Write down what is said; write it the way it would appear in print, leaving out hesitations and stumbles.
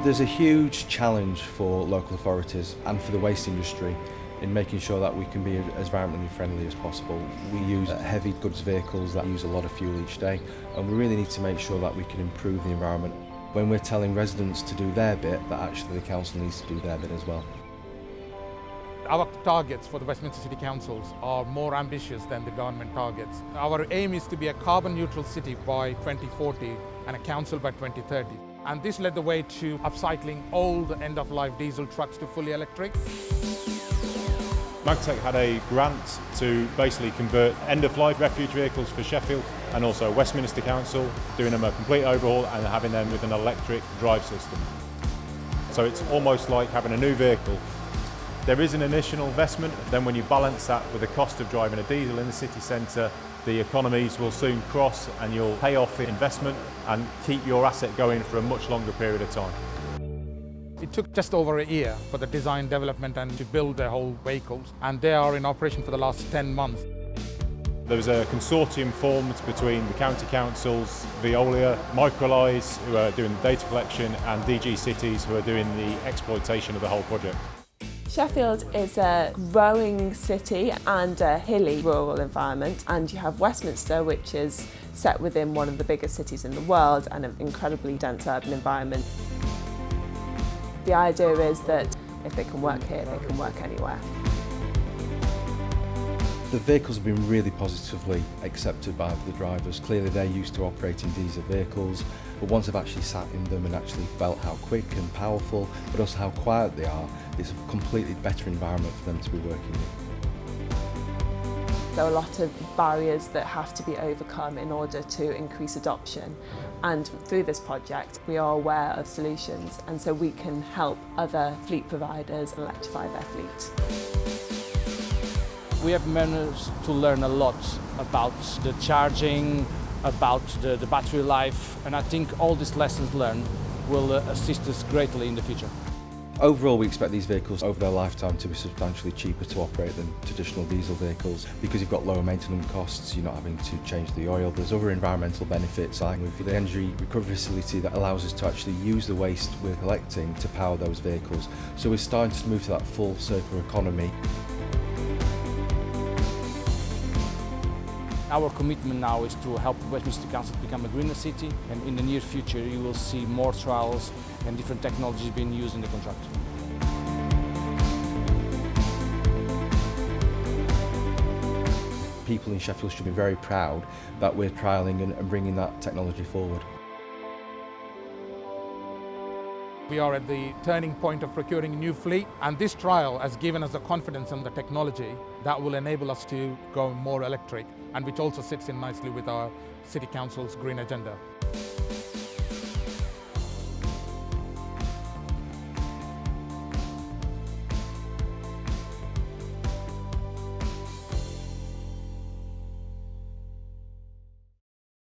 There's a huge challenge for local authorities and for the waste industry in making sure that we can be as environmentally friendly as possible. We use heavy goods vehicles that use a lot of fuel each day, and we really need to make sure that we can improve the environment. When we're telling residents to do their bit, that actually the council needs to do their bit as well. Our targets for the Westminster City Councils are more ambitious than the government targets. Our aim is to be a carbon neutral city by 2040 and a council by 2030. And this led the way to upcycling old end-of-life diesel trucks to fully electric. Magtec had a grant to basically convert end-of-life refuge vehicles for Sheffield and also Westminster Council, doing them a complete overhaul and having them with an electric drive system. So it's almost like having a new vehicle. There is an initial investment, then when you balance that with the cost of driving a diesel in the city centre, the economies will soon cross and you'll pay off the investment and keep your asset going for a much longer period of time. It took just over a year for the design, development and to build the whole vehicles, and they are in operation for the last 10 months. There was a consortium formed between the county councils, Veolia, Microlise, who are doing the data collection, and DG Cities, who are doing the exploitation of the whole project. Sheffield is a growing city and a hilly rural environment, and you have Westminster, which is set within one of the biggest cities in the world and an incredibly dense urban environment. The idea is that if they can work here, they can work anywhere. The vehicles have been really positively accepted by the drivers. Clearly they're used to operating diesel vehicles, but once they've actually sat in them and actually felt how quick and powerful, but also how quiet they are, it's a completely better environment for them to be working in. There are a lot of barriers that have to be overcome in order to increase adoption, and through this project we are aware of solutions, and so we can help other fleet providers electrify their fleet. We have managed to learn a lot about the charging, about the battery life, and I think all these lessons learned will assist us greatly in the future. Overall, we expect these vehicles over their lifetime to be substantially cheaper to operate than traditional diesel vehicles because you've got lower maintenance costs, you're not having to change the oil. There's other environmental benefits, like with the energy recovery facility that allows us to actually use the waste we're collecting to power those vehicles. So we're starting to move to that full circular economy. Our commitment now is to help Westminster Council become a greener city, and in the near future you will see more trials and different technologies being used in the contract. People in Sheffield should be very proud that we're trialling and bringing that technology forward. We are at the turning point of procuring a new fleet, and this trial has given us the confidence in the technology that will enable us to go more electric, and which also sits in nicely with our City Council's green agenda.